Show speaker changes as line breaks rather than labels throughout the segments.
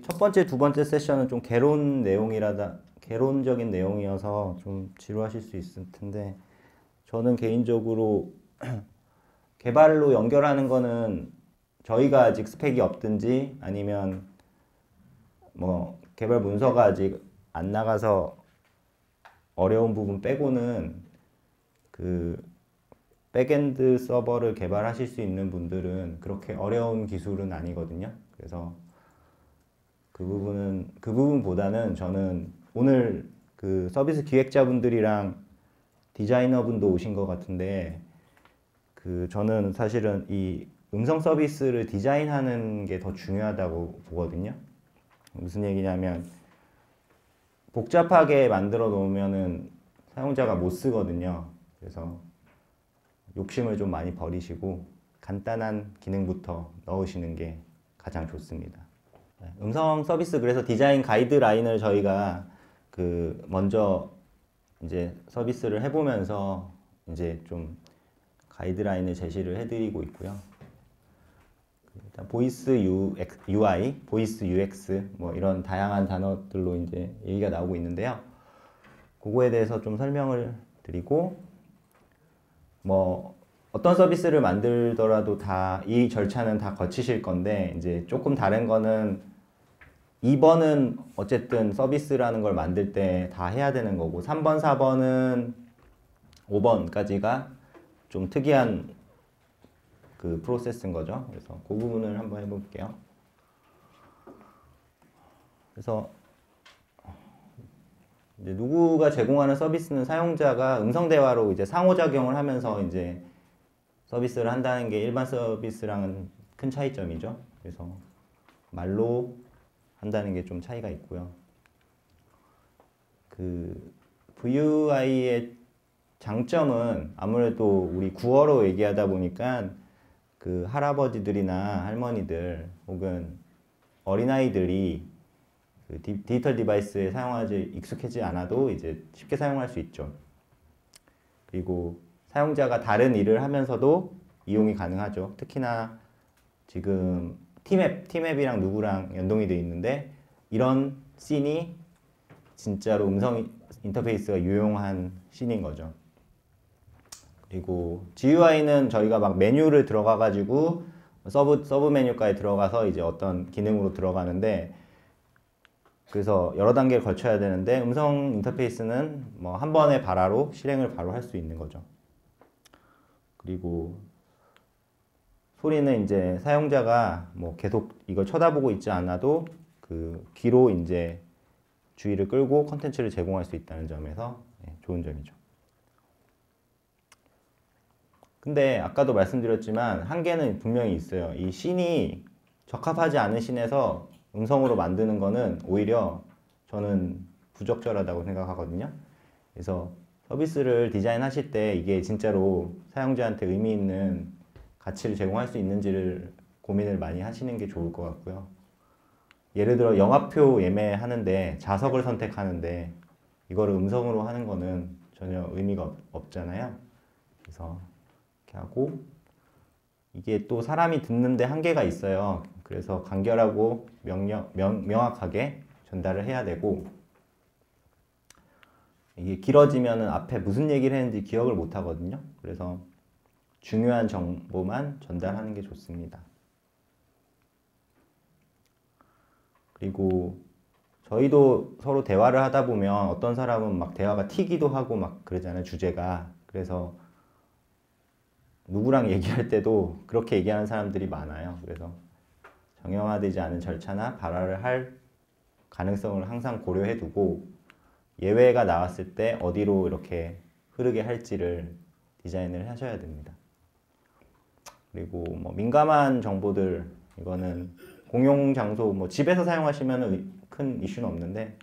첫 번째, 두 번째 세션은 좀 개론적인 내용이어서 좀 지루하실 수 있을 텐데, 저는 개인적으로 개발로 연결하는 거는 저희가 아직 스펙이 없든지 아니면 뭐 개발 문서가 아직 안 나가서 어려운 부분 빼고는 그 백엔드 서버를 개발하실 수 있는 분들은 그렇게 어려운 기술은 아니거든요. 그래서 그 부분보다는 저는 오늘 그 서비스 기획자분들이랑 디자이너분도 오신 것 같은데, 그 저는 사실은 이 음성 서비스를 디자인하는 게 더 중요하다고 보거든요. 무슨 얘기냐면 복잡하게 만들어 놓으면은 사용자가 못 쓰거든요. 그래서 욕심을 좀 많이 버리시고 간단한 기능부터 넣으시는 게 가장 좋습니다. 음성 서비스, 그래서 디자인 가이드라인을 저희가 그 먼저 이제 서비스를 해보면서 이제 좀 가이드라인을 제시를 해드리고 있고요. 일단 보이스 UI, 보이스 UX 뭐 이런 다양한 단어들로 이제 얘기가 나오고 있는데요. 그거에 대해서 좀 설명을 드리고, 뭐 어떤 서비스를 만들더라도 다 이 절차는 다 거치실 건데, 이제 조금 다른 거는 2번은 어쨌든 서비스라는 걸 만들 때 다 해야 되는 거고, 3번, 4번은 5번까지가 좀 특이한 그 프로세스인 거죠. 그래서 그 부분을 한번 해볼게요. 그래서 이제 누구가 제공하는 서비스는 사용자가 음성 대화로 이제 상호작용을 하면서 이제 서비스를 한다는 게 일반 서비스랑은 큰 차이점이죠. 그래서 말로 한다는 게 좀 차이가 있고요. 그 VUI의 장점은 아무래도 우리 구어로 얘기하다 보니까 그 할아버지들이나 할머니들 혹은 어린아이들이 그 디지털 디바이스에 사용하지 익숙하지 않아도 이제 쉽게 사용할 수 있죠. 그리고 사용자가 다른 일을 하면서도 이용이 가능하죠. 특히나 지금 티맵이랑 누구랑 연동이 되어 있는데, 이런 씬이 진짜로 음성 인터페이스가 유용한 씬인 거죠. 그리고 GUI는 저희가 막 메뉴를 들어가 가지고 서브 메뉴까지 들어가서 이제 어떤 기능으로 들어가는데, 그래서 여러 단계를 거쳐야 되는데, 음성 인터페이스는 뭐 한 번의 발화로 실행을 바로 할 수 있는 거죠. 그리고 소리는 이제 사용자가 뭐 계속 이걸 쳐다보고 있지 않아도 그 귀로 이제 주의를 끌고 컨텐츠를 제공할 수 있다는 점에서 좋은 점이죠. 근데 아까도 말씀드렸지만 한계는 분명히 있어요. 이 씬이 적합하지 않은 씬에서 음성으로 만드는 거는 오히려 저는 부적절하다고 생각하거든요. 그래서 서비스를 디자인하실 때 이게 진짜로 사용자한테 의미 있는 가치를 제공할 수 있는지를 고민을 많이 하시는 게 좋을 것 같고요. 예를 들어 영화표 예매하는데 좌석을 선택하는데 이거를 음성으로 하는 거는 전혀 의미가 없잖아요. 그래서 이렇게 하고, 이게 또 사람이 듣는데 한계가 있어요. 그래서 간결하고 명확하게 전달을 해야 되고, 이게 길어지면은 앞에 무슨 얘기를 했는지 기억을 못 하거든요. 그래서 중요한 정보만 전달하는 게 좋습니다. 그리고 저희도 서로 대화를 하다 보면 어떤 사람은 막 대화가 튀기도 하고 막 그러잖아요, 주제가. 그래서 누구랑 얘기할 때도 그렇게 얘기하는 사람들이 많아요. 그래서 정형화되지 않은 절차나 발화를 할 가능성을 항상 고려해 두고, 예외가 나왔을 때 어디로 이렇게 흐르게 할지를 디자인을 하셔야 됩니다. 그리고 뭐 민감한 정보들, 이거는 공용 장소, 뭐 집에서 사용하시면 큰 이슈는 없는데,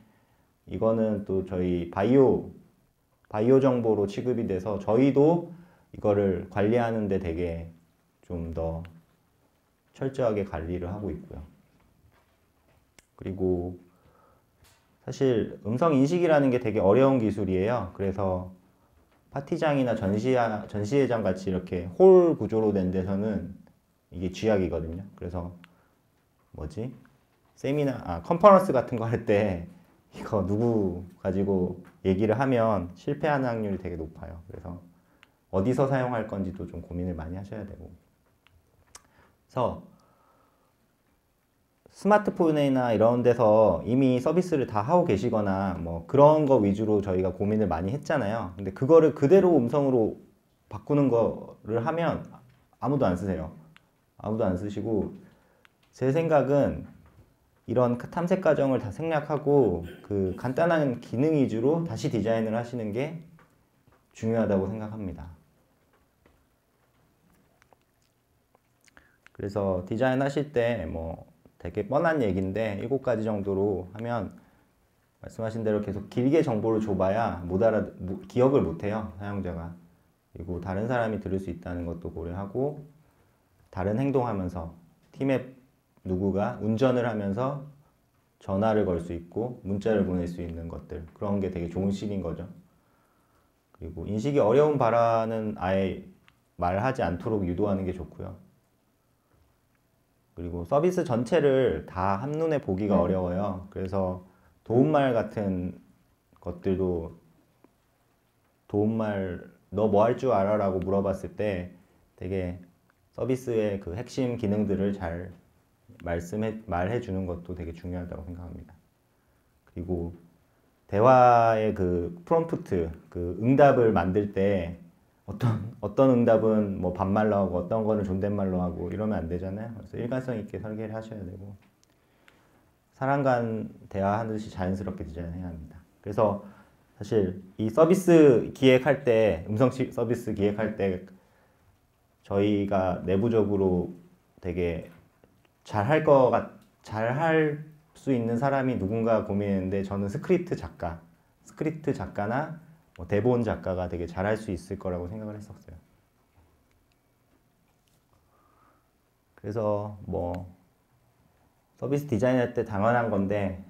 이거는 또 저희 바이오 정보로 취급이 돼서 저희도 이거를 관리하는데 되게 좀 더 철저하게 관리를 하고 있고요. 그리고 사실 음성 인식이라는 게 되게 어려운 기술이에요. 그래서 파티장이나 전시회장 같이 이렇게 홀 구조로 된 데서는 이게 쥐약이거든요. 그래서 컨퍼런스 같은 거 할 때 이거 누구 가지고 얘기를 하면 실패하는 확률이 되게 높아요. 그래서 어디서 사용할 건지도 좀 고민을 많이 하셔야 되고. 그래서 스마트폰이나 이런 데서 이미 서비스를 다 하고 계시거나 뭐 그런 거 위주로 저희가 고민을 많이 했잖아요. 근데 그거를 그대로 음성으로 바꾸는 거를 하면 아무도 안 쓰세요. 아무도 안 쓰시고, 제 생각은 이런 탐색 과정을 다 생략하고 그 간단한 기능 위주로 다시 디자인을 하시는 게 중요하다고 생각합니다. 그래서 디자인 하실 때 뭐 되게 뻔한 얘기인데 7가지 정도로 하면, 말씀하신 대로 계속 길게 정보를 줘봐야 기억을 못해요, 사용자가. 그리고 다른 사람이 들을 수 있다는 것도 고려하고, 다른 행동하면서 팀의 누구가 운전을 하면서 전화를 걸 수 있고 문자를 보낼 수 있는 것들, 그런 게 되게 좋은 식인 거죠. 그리고 인식이 어려운 발언은 아예 말하지 않도록 유도하는 게 좋고요. 그리고 서비스 전체를 다 한눈에 보기가 어려워요. 그래서 도움말 같은 것들도, 도움말 너 뭐 할 줄 알아? 라고 물어봤을 때 되게 서비스의 그 핵심 기능들을 잘 말해 주는 것도 되게 중요하다고 생각합니다. 그리고 대화의 그 프롬프트, 그 응답을 만들 때 어떤 응답은 뭐 반말로 하고 어떤 거는 존댓말로 하고 이러면 안 되잖아요. 그래서 일관성 있게 설계를 하셔야 되고, 사람 간 대화하듯이 자연스럽게 디자인해야 합니다. 그래서 사실 이 서비스 기획할 때, 음성 서비스 기획할 때 저희가 내부적으로 되게 잘할 수 있는 사람이 누군가 고민했는데, 저는 스크립트 작가나 뭐 대본 작가가 되게 잘할 수 있을 거라고 생각을 했었어요. 그래서 뭐 서비스 디자인할 때 당연한 건데,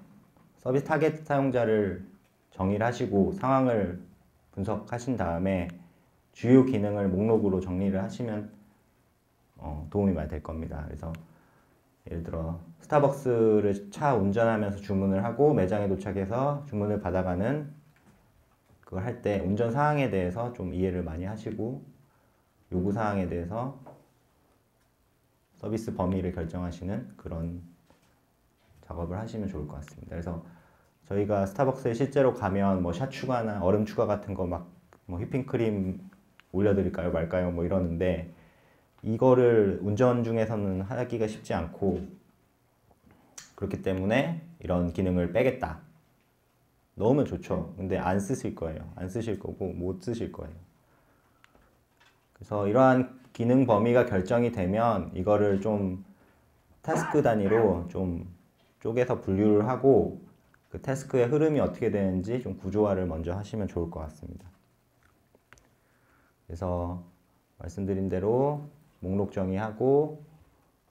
서비스 타겟 사용자를 정의를 하시고 상황을 분석하신 다음에 주요 기능을 목록으로 정리를 하시면 도움이 많이 될 겁니다. 그래서 예를 들어 스타벅스를 차 운전하면서 주문을 하고 매장에 도착해서 주문을 받아가는 그걸 할 때 운전 사항에 대해서 좀 이해를 많이 하시고, 요구 사항에 대해서 서비스 범위를 결정하시는 그런 작업을 하시면 좋을 것 같습니다. 그래서 저희가 스타벅스에 실제로 가면 뭐 샷 추가나 얼음 추가 같은 거 막 뭐 휘핑크림 올려드릴까요 말까요 뭐 이러는데, 이거를 운전 중에서는 하기가 쉽지 않고, 그렇기 때문에 이런 기능을 빼겠다. 넣으면 좋죠. 근데 안 쓰실 거예요. 안 쓰실 거고 못 쓰실 거예요. 그래서 이러한 기능 범위가 결정이 되면 이거를 좀 태스크 단위로 좀 쪼개서 분류를 하고, 그 태스크의 흐름이 어떻게 되는지 좀 구조화를 먼저 하시면 좋을 것 같습니다. 그래서 말씀드린 대로 목록 정의하고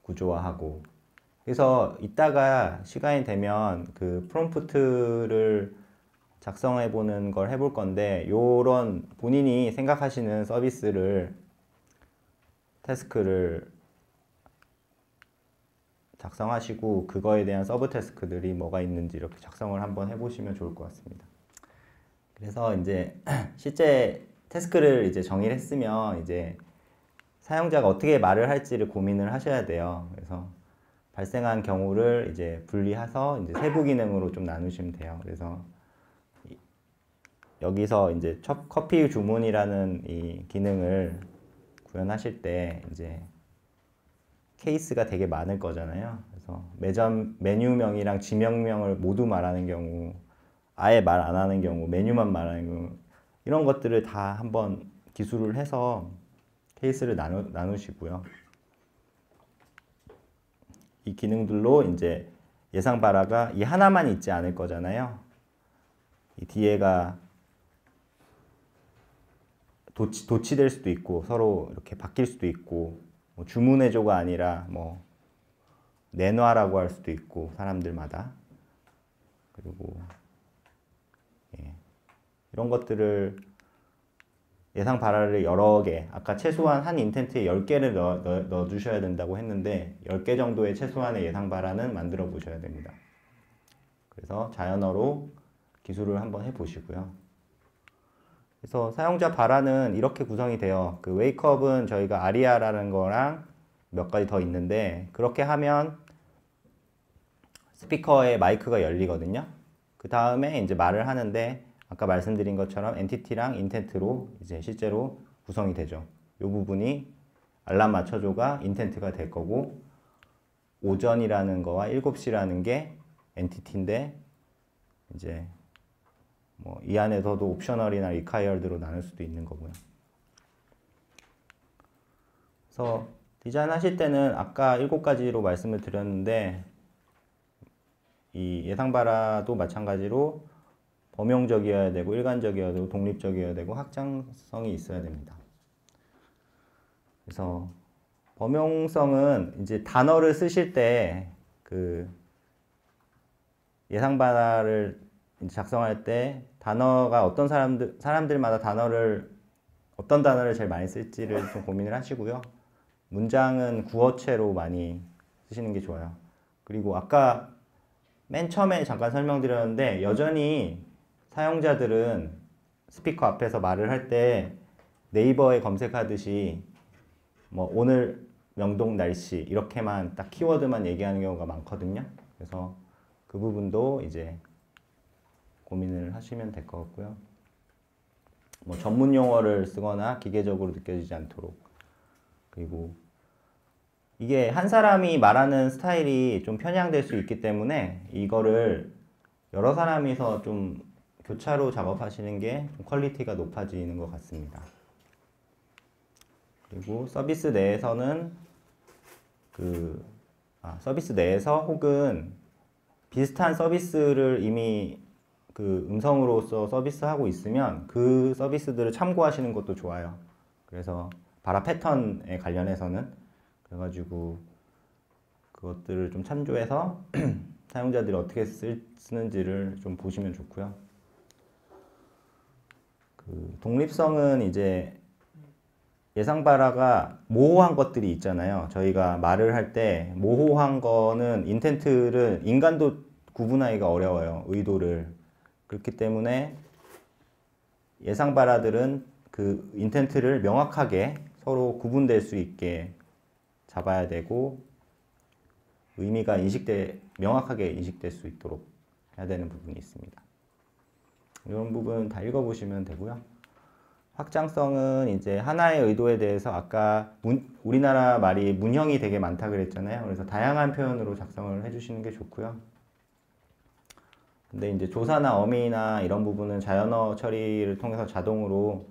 구조화하고, 그래서 이따가 시간이 되면 그 프롬프트를 작성해 보는 걸 해볼 건데, 요런 본인이 생각하시는 서비스를, 태스크를 작성하시고 그거에 대한 서브 태스크들이 뭐가 있는지 이렇게 작성을 한번 해보시면 좋을 것 같습니다. 그래서 이제 실제 태스크를 이제 정의를 했으면 이제 사용자가 어떻게 말을 할지를 고민을 하셔야 돼요. 그래서 발생한 경우를 이제 분리해서 이제 세부 기능으로 좀 나누시면 돼요. 그래서 여기서 이제 커피 주문이라는 이 기능을 구현하실 때 이제 케이스가 되게 많을 거잖아요. 그래서 매점 메뉴명이랑 지명명을 모두 말하는 경우, 아예 말 안 하는 경우, 메뉴만 말하는 경우, 이런 것들을 다 한번 기술을 해서 케이스를 나누시고요. 이 기능들로 이제 예상 발화가 이 하나만 있지 않을 거잖아요. 이 뒤에가 도치될 수도 있고 서로 이렇게 바뀔 수도 있고, 뭐 주문해줘가 아니라 뭐 내놔라고 할 수도 있고 사람들마다. 그리고 이런 것들을 예상 발화를 여러 개, 아까 최소한 한 인텐트에 10개를 넣어주셔야 된다고 했는데 10개 정도의 최소한의 예상 발화는 만들어 보셔야 됩니다. 그래서 자연어로 기술을 한번 해보시고요. 그래서 사용자 발화는 이렇게 구성이 돼요. 그 웨이크업은 저희가 아리아라는 거랑 몇 가지 더 있는데 그렇게 하면 스피커에 마이크가 열리거든요. 그 다음에 이제 말을 하는데 아까 말씀드린 것처럼 엔티티랑 인텐트로 이제 실제로 구성이 되죠. 이 부분이 알람 맞춰줘가 인텐트가 될 거고 오전이라는 거와 7시라는 게 엔티티인데 이제 뭐 이 안에서도 옵셔널이나 리콰이어드로 나눌 수도 있는 거고요. 그래서 디자인 하실 때는 아까 7가지로 말씀을 드렸는데 이 예상 발화도 마찬가지로 범용적이어야 되고 일관적이어야 되고 독립적이어야 되고 확장성이 있어야 됩니다. 그래서 범용성은 이제 단어를 쓰실 때 그 예상 발화를 작성할 때 단어가 어떤 사람들마다 어떤 단어를 제일 많이 쓸지를 좀 고민을 하시고요. 문장은 구어체로 많이 쓰시는 게 좋아요. 그리고 아까 맨 처음에 잠깐 설명드렸는데 여전히 사용자들은 스피커 앞에서 말을 할 때 네이버에 검색하듯이 뭐 오늘 명동 날씨 이렇게만 딱 키워드만 얘기하는 경우가 많거든요. 그래서 그 부분도 이제 고민을 하시면 될 것 같고요. 뭐 전문 용어를 쓰거나 기계적으로 느껴지지 않도록. 그리고 이게 한 사람이 말하는 스타일이 좀 편향될 수 있기 때문에 이거를 여러 사람이서 좀 교차로 작업하시는 게 퀄리티가 높아지는 것 같습니다. 그리고 서비스 내에서는 서비스 내에서 혹은 비슷한 서비스를 이미 그 음성으로서 서비스하고 있으면 그 서비스들을 참고하시는 것도 좋아요. 그래서 발화 패턴에 관련해서는 그래가지고 그것들을 좀 참조해서 사용자들이 어떻게 쓰는지를 좀 보시면 좋고요. 그 독립성은 이제 예상 발화가 모호한 것들이 있잖아요. 저희가 말을 할 때 모호한 거는 인텐트를 인간도 구분하기가 어려워요. 의도를. 그렇기 때문에 예상 발화들은 그 인텐트를 명확하게 서로 구분될 수 있게 잡아야 되고 의미가 명확하게 인식될 수 있도록 해야 되는 부분이 있습니다. 이런 부분 다 읽어보시면 되고요. 확장성은 이제 하나의 의도에 대해서 아까 우리나라 말이 문형이 되게 많다 그랬잖아요. 그래서 다양한 표현으로 작성을 해주시는 게 좋고요. 근데 이제 조사나 어미나 이런 부분은 자연어 처리를 통해서 자동으로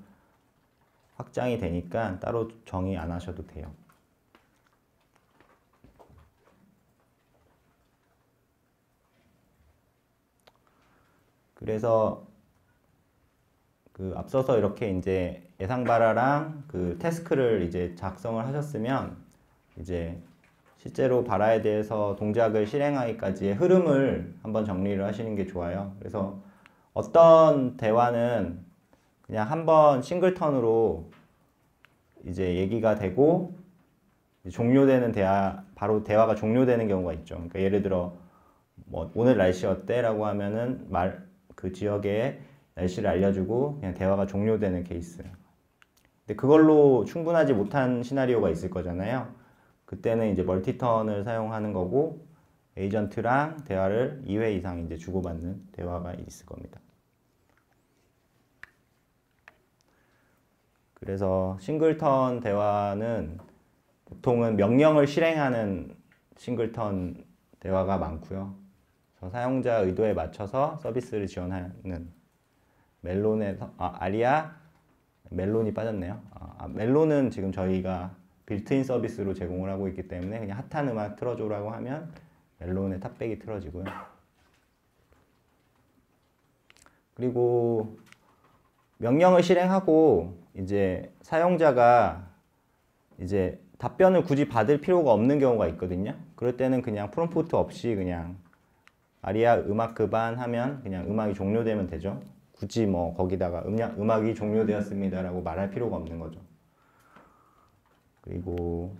확장이 되니까 따로 정의 안 하셔도 돼요. 그래서 그 앞서서 이렇게 이제 예상 발화랑 그 태스크를 이제 작성을 하셨으면 이제 실제로 발화에 대해서 동작을 실행하기까지의 흐름을 한번 정리를 하시는 게 좋아요. 그래서 어떤 대화는 그냥 한번 싱글턴으로 이제 얘기가 되고 종료되는 바로 대화가 종료되는 경우가 있죠. 그러니까 예를 들어 뭐 오늘 날씨 어때? 라고 하면은 그 지역의 날씨를 알려주고 그냥 대화가 종료되는 케이스. 근데 그걸로 충분하지 못한 시나리오가 있을 거잖아요. 그때는 이제 멀티턴을 사용하는 거고 에이전트랑 대화를 2회 이상 이제 주고받는 대화가 있을 겁니다. 그래서 싱글턴 대화는 보통은 명령을 실행하는 싱글턴 대화가 많고요. 그래서 사용자 의도에 맞춰서 서비스를 지원하는 멜론에서 아리아 멜론이 빠졌네요. 멜론은 지금 저희가 빌트인 서비스로 제공을 하고 있기 때문에 그냥 핫한 음악 틀어줘라고 하면 멜론의 탑백이 틀어지고요. 그리고 명령을 실행하고 이제 사용자가 이제 답변을 굳이 받을 필요가 없는 경우가 있거든요. 그럴 때는 그냥 프롬프트 없이 그냥 아리아 음악 그반 하면 그냥 음악이 종료되면 되죠. 굳이 뭐 거기다가 음악이 종료되었습니다라고 말할 필요가 없는 거죠. 그리고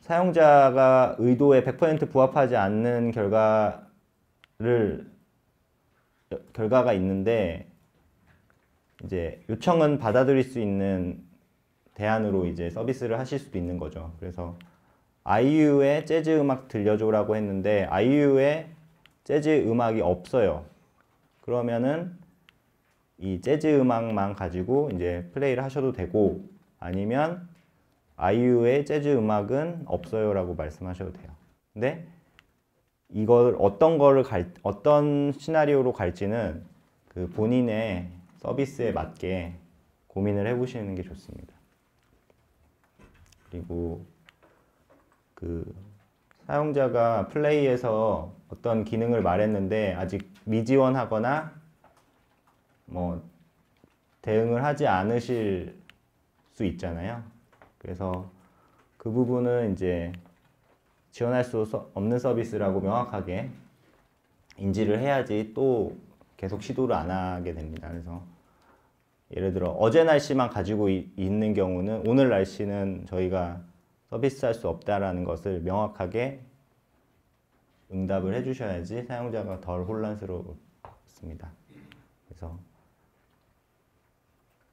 사용자가 의도에 100% 부합하지 않는 결과가 있는데 이제 요청은 받아들일 수 있는 대안으로 이제 서비스를 하실 수도 있는 거죠. 그래서 아이유의 재즈 음악 들려줘라고 했는데 아이유의 재즈 음악이 없어요. 그러면은 이 재즈 음악만 가지고 이제 플레이를 하셔도 되고, 아니면 아이유의 재즈 음악은 없어요라고 말씀하셔도 돼요. 근데 이걸 어떤 시나리오로 갈지는 그 본인의 서비스에 맞게 고민을 해보시는 게 좋습니다. 그리고 그 사용자가 플레이에서 어떤 기능을 말했는데 아직 미지원하거나 뭐 대응을 하지 않으실 수 있잖아요. 그래서 그 부분은 이제 지원할 수 없는 서비스라고 명확하게 인지를 해야지 또 계속 시도를 안 하게 됩니다. 그래서 예를 들어 어제 날씨만 가지고 있는 경우는 오늘 날씨는 저희가 서비스할 수 없다라는 것을 명확하게 응답을 해주셔야지 사용자가 덜 혼란스럽습니다. 그래서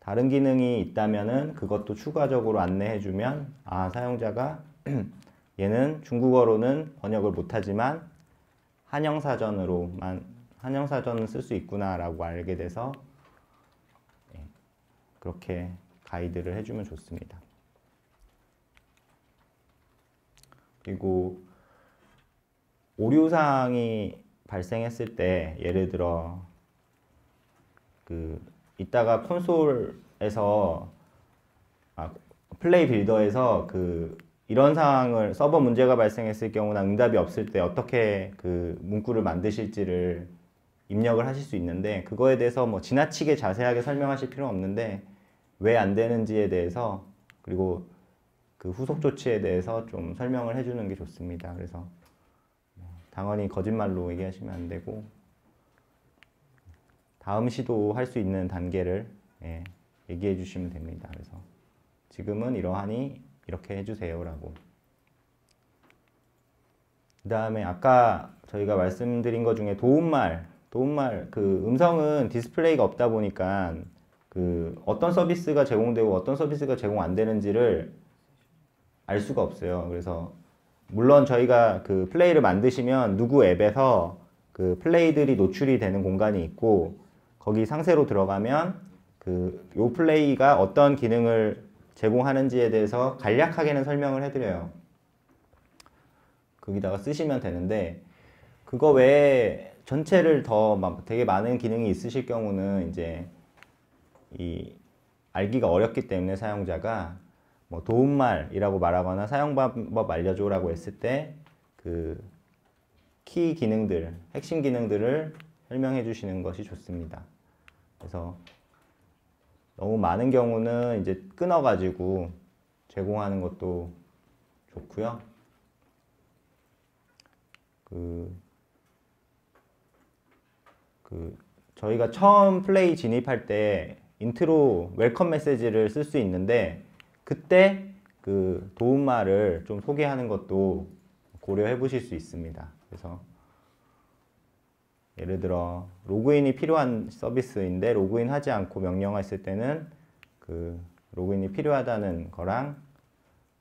다른 기능이 있다면은 그것도 추가적으로 안내해주면 사용자가 얘는 중국어로는 번역을 못하지만 한영사전은 쓸 수 있구나라고 알게 돼서 그렇게 가이드를 해주면 좋습니다. 그리고 오류사항이 발생했을 때 예를 들어 이따가 콘솔에서 플레이 빌더에서 이런 상황을 서버 문제가 발생했을 경우나 응답이 없을 때 어떻게 문구를 만드실지를 입력을 하실 수 있는데, 그거에 대해서 뭐 지나치게 자세하게 설명하실 필요는 없는데 왜 안 되는지에 대해서, 그리고 그 후속 조치에 대해서 좀 설명을 해주는 게 좋습니다. 그래서 당연히 거짓말로 얘기하시면 안 되고 다음 시도할 수 있는 단계를 얘기해 주시면 됩니다. 그래서 지금은 이러하니 이렇게 해주세요 라고. 그 다음에 아까 저희가 말씀드린 것 중에 도움말 음성은 디스플레이가 없다 보니까 어떤 서비스가 제공되고 어떤 서비스가 제공 안 되는지를 알 수가 없어요. 그래서 물론 저희가 플레이를 만드시면 누구 앱에서 플레이들이 노출이 되는 공간이 있고, 거기 상세로 들어가면 요 플레이가 어떤 기능을 제공하는지에 대해서 간략하게는 설명을 해드려요. 거기다가 쓰시면 되는데, 그거 외에 전체를 되게 많은 기능이 있으실 경우는 이제 알기가 어렵기 때문에 사용자가 뭐 도움말이라고 말하거나 사용 방법 알려줘라고 했을 때 키 기능들, 핵심 기능들을 설명해 주시는 것이 좋습니다. 그래서 너무 많은 경우는 이제 끊어가지고 제공하는 것도 좋고요. 저희가 처음 플레이 진입할 때 인트로 웰컴 메시지를 쓸 수 있는데, 그때 도움말을 좀 소개하는 것도 고려해 보실 수 있습니다. 그래서 예를 들어 로그인이 필요한 서비스인데 로그인 하지 않고 명령을 했을 때는 로그인이 필요하다는 거랑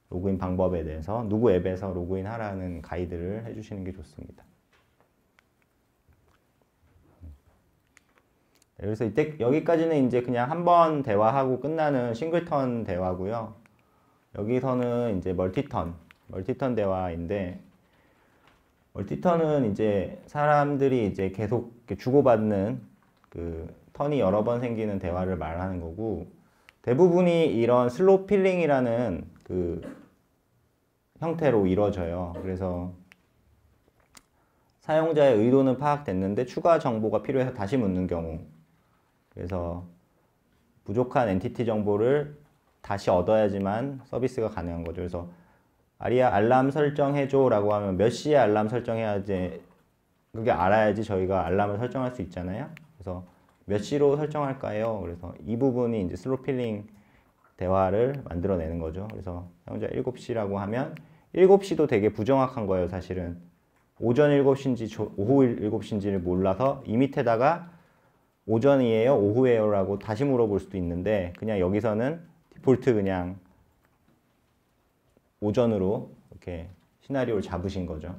로그인 방법에 대해서 누구 앱에서 로그인 하라는 가이드를 해주시는 게 좋습니다. 그래서 여기까지는 이제 그냥 한번 대화하고 끝나는 싱글턴 대화고요. 여기서는 이제 멀티턴 대화인데, 멀티턴은 이제 사람들이 이제 계속 주고받는 턴이 여러 번 생기는 대화를 말하는 거고, 대부분이 이런 슬롯 필링이라는 형태로 이루어져요. 그래서 사용자의 의도는 파악됐는데 추가 정보가 필요해서 다시 묻는 경우, 그래서 부족한 엔티티 정보를 다시 얻어야지만 서비스가 가능한 거죠. 그래서 아리야 알람 설정해줘 라고 하면 몇 시에 알람 설정해야지 그게 알아야지 저희가 알람을 설정할 수 있잖아요. 그래서 몇 시로 설정할까요? 그래서 이 부분이 이제 슬롯 필링 대화를 만들어내는 거죠. 그래서 사용자 7시라고 하면 7시도 되게 부정확한 거예요, 사실은. 오전 7시인지 오후 7시인지를 몰라서 이 밑에다가 오전이에요, 오후에요 라고 다시 물어볼 수도 있는데 그냥 여기서는 디폴트 그냥 오전으로 이렇게 시나리오를 잡으신 거죠.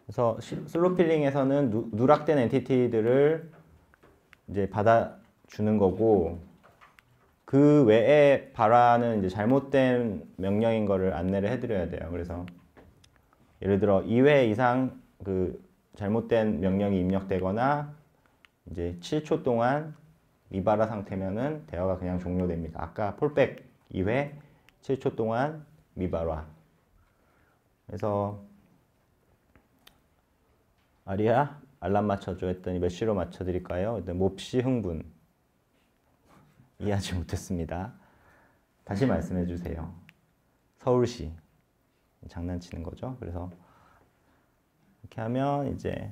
그래서 슬롯 필링에서는 누락된 엔티티들을 이제 받아주는 거고 그 외에 발화는 이제 잘못된 명령인 거를 안내를 해드려야 돼요. 그래서 예를 들어 2회 이상 그 잘못된 명령이 입력되거나 이제 7초 동안 미발화 상태면은 대화가 그냥 종료됩니다. 아까 폴백 2회 7초 동안 미발화. 그래서 아리야 알람 맞춰줘 했더니 몇 시로 맞춰드릴까요? 몹시 흥분. 이해하지 못했습니다. 다시 말씀해 주세요. 서울시. 장난치는 거죠. 그래서 이렇게 하면 이제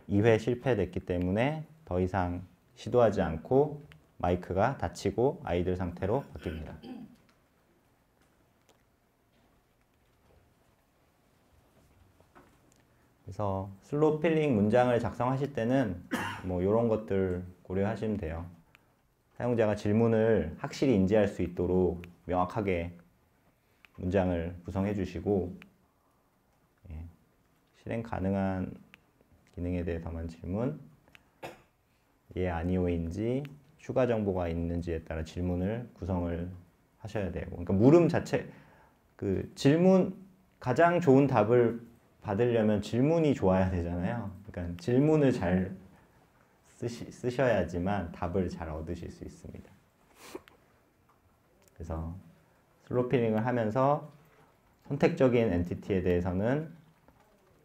2회 실패됐기 때문에 더 이상 시도하지 않고 마이크가 닫히고 아이들 상태로 바뀝니다. 그래서 슬롯 필링 문장을 작성하실 때는 뭐 이런 것들 고려하시면 돼요. 사용자가 질문을 확실히 인지할 수 있도록 명확하게 문장을 구성해 주시고 실행 가능한 기능에 대해서만 질문, 예 아니오인지 추가 정보가 있는지에 따라 질문을 구성을 하셔야 되고, 그러니까 물음 자체 그 질문 가장 좋은 답을 받으려면 질문이 좋아야 되잖아요. 그러니까 질문을 잘 쓰셔야지만 답을 잘 얻으실 수 있습니다. 그래서 슬롯 필링을 하면서 선택적인 엔티티에 대해서는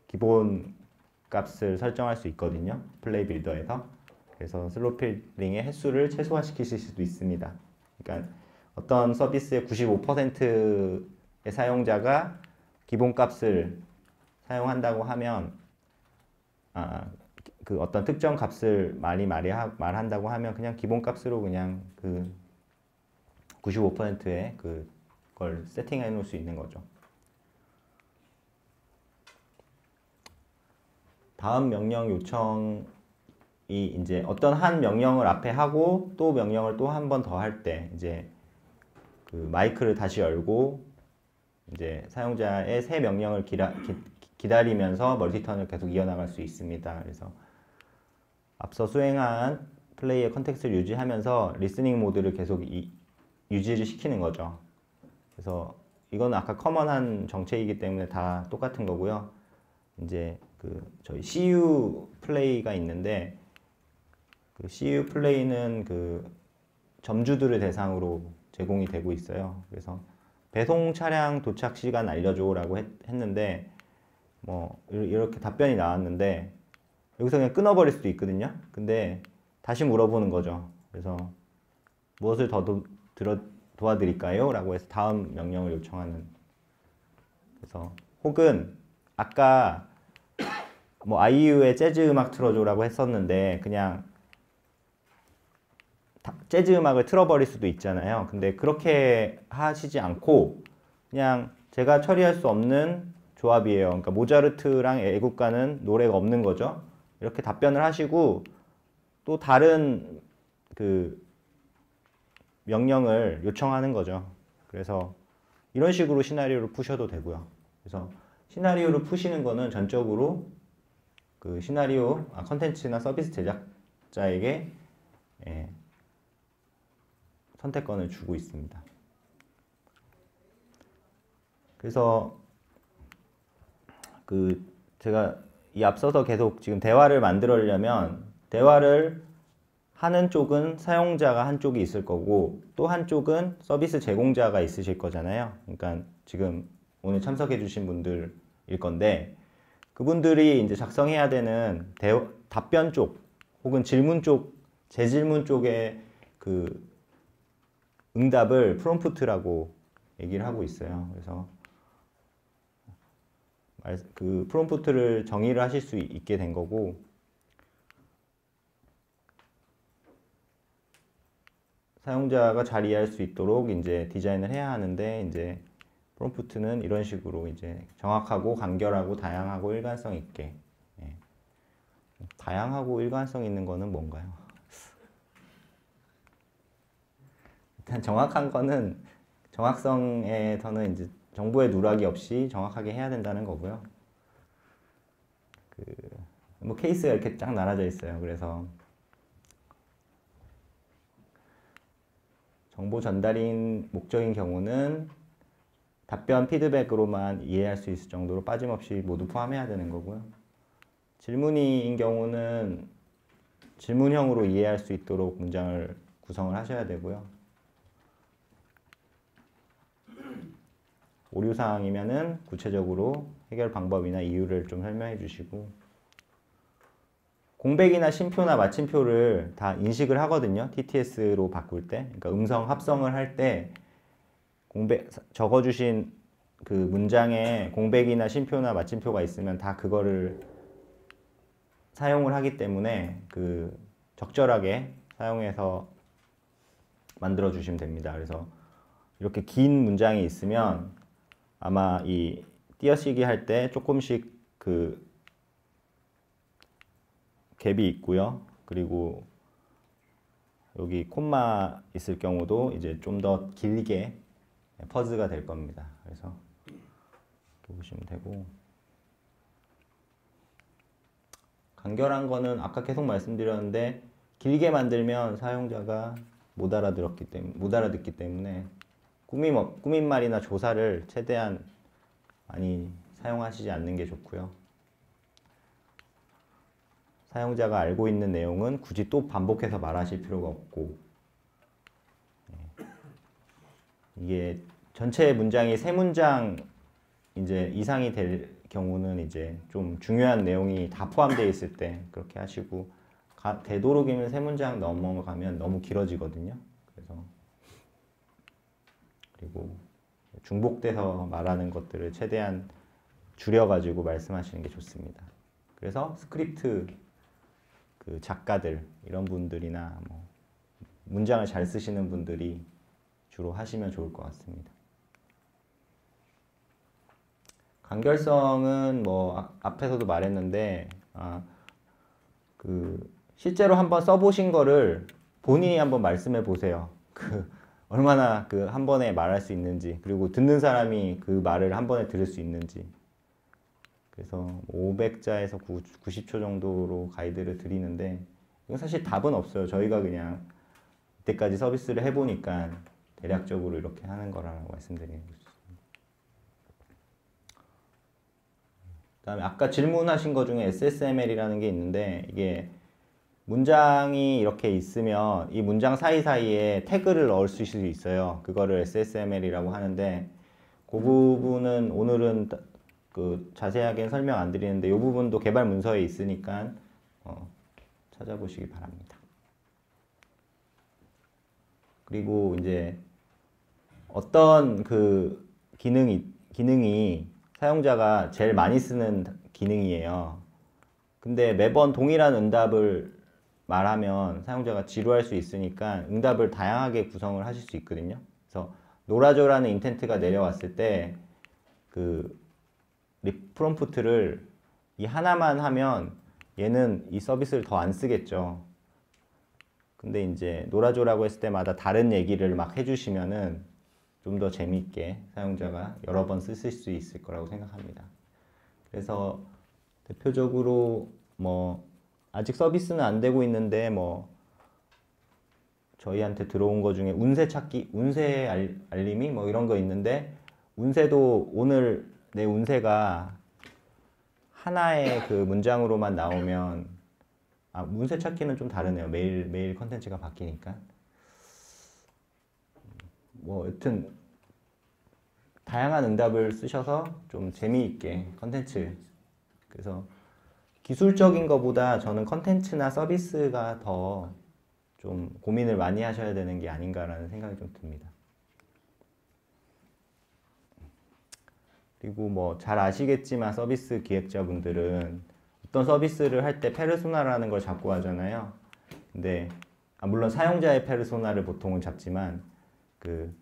기본 값을 설정할 수 있거든요. 플레이 빌더에서. 그래서 슬롯 필링의 횟수를 최소화시키실 수도 있습니다. 그러니까 어떤 서비스의 95%의 사용자가 기본 값을 사용한다고 하면 그 어떤 특정 값을 말한다고 하면 그냥 기본 값으로 그냥 그 95%의 그걸 세팅해 놓을 수 있는 거죠. 다음 명령 요청이 이제 어떤 한 명령을 앞에 하고 또 명령을 또 한 번 더 할 때 이제 그 마이크를 다시 열고 이제 사용자의 새 명령을 기다리면서 멀티턴을 계속 이어나갈 수 있습니다. 그래서 앞서 수행한 플레이의 컨텍스트를 유지하면서 리스닝 모드를 계속 유지를 시키는 거죠. 그래서 이건 아까 커먼한 정책이기 때문에 다 똑같은 거고요. 이제 저희 CU 플레이가 있는데 그 CU 플레이는 그 점주들을 대상으로 제공이 되고 있어요. 그래서 배송 차량 도착 시간 알려줘라고 했는데 뭐 이렇게 답변이 나왔는데 여기서 그냥 끊어버릴 수도 있거든요. 근데 다시 물어보는 거죠. 그래서 무엇을 더 도와드릴까요? 라고 해서 다음 명령을 요청하는. 그래서 혹은 아까 뭐 아이유의 재즈 음악 틀어줘라고 했었는데 그냥 재즈 음악을 틀어버릴 수도 있잖아요. 근데 그렇게 하시지 않고 그냥 제가 처리할 수 없는 조합이에요. 그러니까 모차르트랑 애국가는 노래가 없는 거죠. 이렇게 답변을 하시고 또 다른 그 명령을 요청하는 거죠. 그래서 이런 식으로 시나리오를 푸셔도 되고요. 그래서 시나리오를 푸시는 거는 전적으로 그 시나리오, 컨텐츠나 서비스 제작자에게 선택권을 주고 있습니다. 그래서 제가 이 앞서서 계속 지금 대화를 만들려면 대화를 하는 쪽은 사용자가 한쪽이 있을 거고 또 한쪽은 서비스 제공자가 있으실 거잖아요. 그러니까 지금 오늘 참석해 주신 분들일 건데 그분들이 이제 작성해야 되는 답변 쪽 혹은 질문 쪽, 재질문 쪽의 그 응답을 프롬프트라고 얘기를 하고 있어요. 그래서 그 프롬프트를 정의를 하실 수 있게 된 거고, 사용자가 잘 이해할 수 있도록 이제 디자인을 해야 하는데, 이제 프롬프트는 이런 식으로 이제 정확하고 간결하고 다양하고 일관성 있게. 예. 다양하고 일관성 있는 거는 뭔가요? 일단 정확한 거는, 정확성에서는 이제 정보의 누락이 없이 정확하게 해야 된다는 거고요. 뭐 케이스가 이렇게 쫙 나눠져 있어요. 그래서 정보 전달인 목적인 경우는 답변 피드백으로만 이해할 수 있을 정도로 빠짐없이 모두 포함해야 되는 거고요. 질문인 경우는 질문형으로 이해할 수 있도록 문장을 구성을 하셔야 되고요. 오류사항이면은 구체적으로 해결 방법이나 이유를 좀 설명해 주시고, 공백이나 쉼표나 마침표를 다 인식을 하거든요. TTS로 바꿀 때. 그러니까 음성 합성을 할 때 적어주신 그 문장에 공백이나 쉼표나 마침표가 있으면 다 그거를 사용을 하기 때문에 그 적절하게 사용해서 만들어 주시면 됩니다. 그래서 이렇게 긴 문장이 있으면 아마 이 띄어쓰기 할 때 조금씩 그 갭이 있고요. 그리고 여기 콤마 있을 경우도 이제 좀 더 길게 퍼즈가 될 겁니다. 그래서 이렇게 보시면 되고, 간결한 거는 아까 계속 말씀드렸는데 길게 만들면 사용자가 못 알아듣기 때문에 꾸민말이나 조사를 최대한 많이 사용하시지 않는 게 좋고요. 사용자가 알고 있는 내용은 굳이 또 반복해서 말하실 필요가 없고, 이게 전체 문장이 3문장 이제 이상이 될 경우는 이제 좀 중요한 내용이 다 포함되어 있을 때 그렇게 하시고, 되도록이면 3문장 넘어가면 너무 길어지거든요. 그리고 중복돼서 말하는 것들을 최대한 줄여가지고 말씀하시는 게 좋습니다. 그래서 스크립트 그 작가들 이런 분들이나 뭐 문장을 잘 쓰시는 분들이 주로 하시면 좋을 것 같습니다. 간결성은 뭐 앞에서도 말했는데 실제로 한번 써보신 거를 본인이 한번 말씀해 보세요. 얼마나 한 번에 말할 수 있는지, 그리고 듣는 사람이 그 말을 한 번에 들을 수 있는지. 그래서 500자에서 90초 정도로 가이드를 드리는데, 이건 사실 답은 없어요. 저희가 그냥 이때까지 서비스를 해보니까 대략적으로 이렇게 하는 거라고 말씀드리는 거죠. 그 다음에 아까 질문하신 것 중에 SSML이라는 게 있는데, 이게 문장이 이렇게 있으면 이 문장 사이사이에 태그를 넣을 수 있어요. 그거를 SSML이라고 하는데, 그 부분은 오늘은 자세하게 설명 안 드리는데, 이 부분도 개발 문서에 있으니까 찾아보시기 바랍니다. 그리고 이제 어떤 기능이 사용자가 제일 많이 쓰는 기능이에요. 근데 매번 동일한 응답을 말하면 사용자가 지루할 수 있으니까 응답을 다양하게 구성을 하실 수 있거든요. 그래서 놀아줘라는 인텐트가 내려왔을 때 프롬프트를 이 하나만 하면 얘는 이 서비스를 더 안 쓰겠죠. 근데 이제 놀아줘라고 했을 때마다 다른 얘기를 막 해주시면은 좀 더 재미있게 사용자가 여러 번 쓰실 수 있을 거라고 생각합니다. 그래서 대표적으로 뭐 아직 서비스는 안 되고 있는데 뭐 저희한테 들어온 거 중에 운세 찾기, 운세 알림이 뭐 이런 거 있는데, 운세도 오늘 내 운세가 하나의 그 문장으로만 나오면, 운세 찾기는 좀 다르네요. 매일 컨텐츠가 바뀌니까. 뭐 여튼 다양한 응답을 쓰셔서 좀 재미있게 컨텐츠, 그래서 기술적인 것보다 저는 컨텐츠나 서비스가 더 좀 고민을 많이 하셔야 되는 게 아닌가라는 생각이 좀 듭니다. 그리고 뭐 잘 아시겠지만 서비스 기획자분들은 어떤 서비스를 할 때 페르소나라는 걸 잡고 하잖아요. 근데 물론 사용자의 페르소나를 보통은 잡지만 그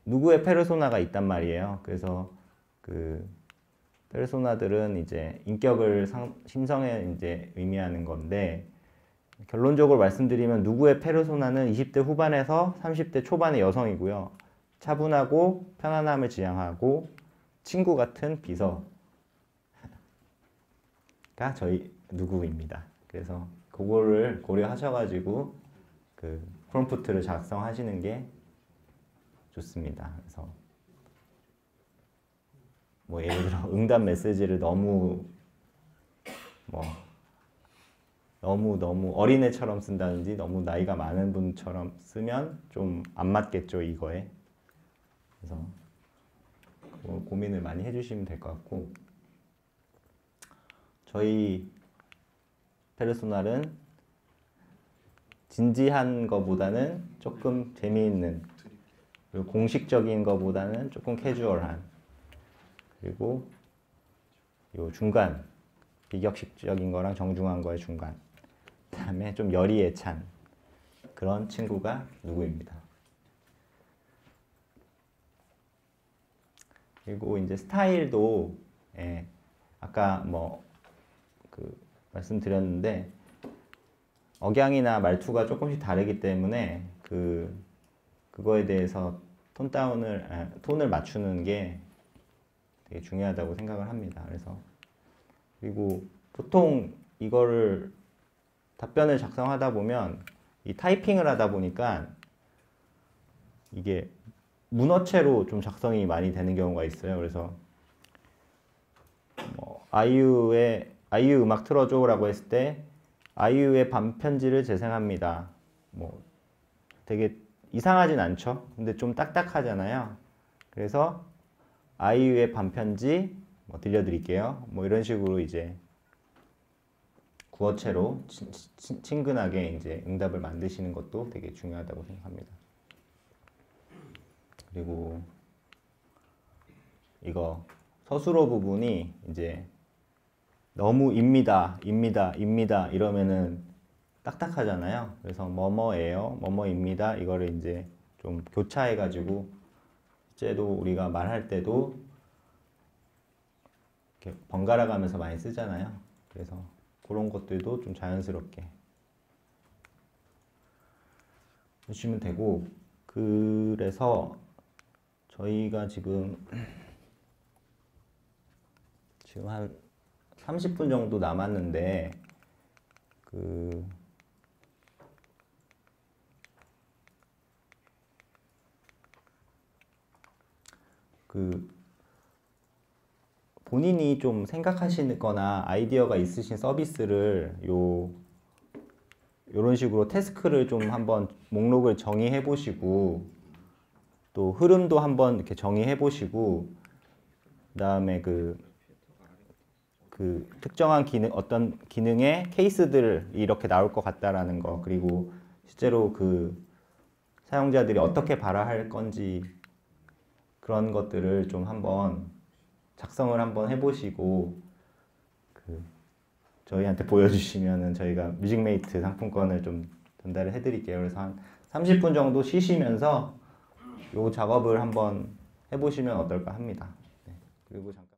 누구의 페르소나가 있단 말이에요. 그래서 그 페르소나들은 이제 인격을 심성에 이제 의미하는 건데, 결론적으로 말씀드리면 누구의 페르소나는 20대 후반에서 30대 초반의 여성이고요. 차분하고 편안함을 지향하고 친구 같은 비서가 저희 누구입니다. 그래서 그거를 고려하셔가지고 그 프롬프트를 작성하시는 게 좋습니다. 그래서 뭐 예를 들어 응답 메시지를 너무 어린애처럼 쓴다든지 너무 나이가 많은 분처럼 쓰면 좀 안 맞겠죠, 이거에. 그래서 고민을 많이 해주시면 될 것 같고, 저희 페르소나는 진지한 거보다는 조금 재미있는, 그리고 공식적인 거보다는 조금 캐주얼한, 그리고 요 중간, 비격식적인 거랑 정중한 거의 중간, 그 다음에 좀 열의에 찬 그런 친구가 누구입니다. 그리고 이제 스타일도 아까 말씀드렸는데 억양이나 말투가 조금씩 다르기 때문에 그거에 대해서 톤을 맞추는 게 되게 중요하다고 생각을 합니다. 그리고 보통 이거를 답변을 작성하다 보면 이 타이핑을 하다 보니까 이게 문어체로 좀 작성이 많이 되는 경우가 있어요. 그래서 아이유 음악 틀어줘라고 했을 때 아이유의 반편지를 재생합니다. 되게 이상하진 않죠. 근데 좀 딱딱하잖아요. 그래서 아이유의 반편지 들려드릴게요. 이런 식으로 이제 구어체로 친근하게 이제 응답을 만드시는 것도 되게 중요하다고 생각합니다. 그리고 이거 서술어 부분이 이제 너무 입니다 이러면은 딱딱하잖아요. 그래서 뭐뭐예요, 뭐뭐입니다 이거를 이제 좀 교차해가지고 실제로 우리가 말할 때도 이렇게 번갈아 가면서 많이 쓰잖아요. 그래서 그런 것들도 좀 자연스럽게 해주시면 되고, 그래서 저희가 지금 한 30분 정도 남았는데 본인이 좀 생각하시거나 아이디어가 있으신 서비스를 요런 식으로 태스크를 좀 한번 목록을 정의해 보시고, 또 흐름도 한번 이렇게 정의해 보시고, 그 다음에 특정한 어떤 기능의 케이스들 이렇게 나올 것 같다라는 거, 그리고 실제로 사용자들이 어떻게 발화할 건지 그런 것들을 좀 한번 작성을 한번 해보시고 저희한테 보여주시면은 저희가 뮤직메이트 상품권을 좀 전달을 해드릴게요. 그래서 한 30분 정도 쉬시면서 요 작업을 한번 해보시면 어떨까 합니다. 네. 그리고 잠깐.